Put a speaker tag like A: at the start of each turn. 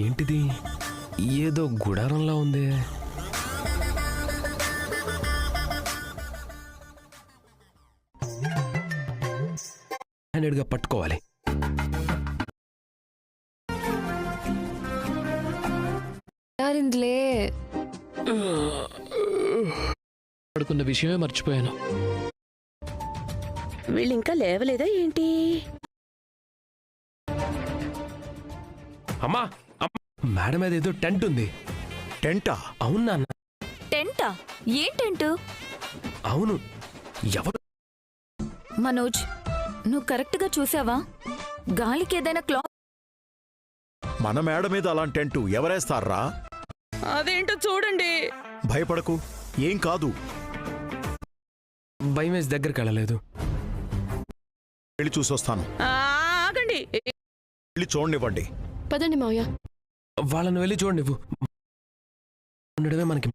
A: ఏంటిది? ఏదో గుడారంలా ఉంది. హ్యాండెడ్గా పట్టుకోవాలి.
B: పడుకున్న విషయమే మర్చిపోయాను.
C: వీళ్ళింకా లేవలేదా ఏంటి?
A: అమ్మా, మేడం మీద ఏదో టెంట్ ఉంది.
D: టెంటా?
A: అవును నాన్న.
E: టెంటా? ఏం టెంటు?
A: అవును. ఎవరు?
E: మనోజ్, నువ్వు కరెక్ట్ గా చూసావా? గాలికి ఏదైనా క్లాత్
D: మన మేడ మీద అలాంటి టెంటు ఎవరేస్తారా?
C: అదేంటో చూడండి.
D: భయపడకు, ఏం కాదు.
A: భయం వేసి దగ్గరికి వెళ్ళలేదు.
D: వెళ్ళి చూసొస్తాను.
C: ఆగండి,
D: వెళ్ళి చూడనివ్వండి.
E: పదండి మావయ్య.
A: వాళ్ళని వెళ్ళి చూడండి. నువ్వు ఉండడమే మనకి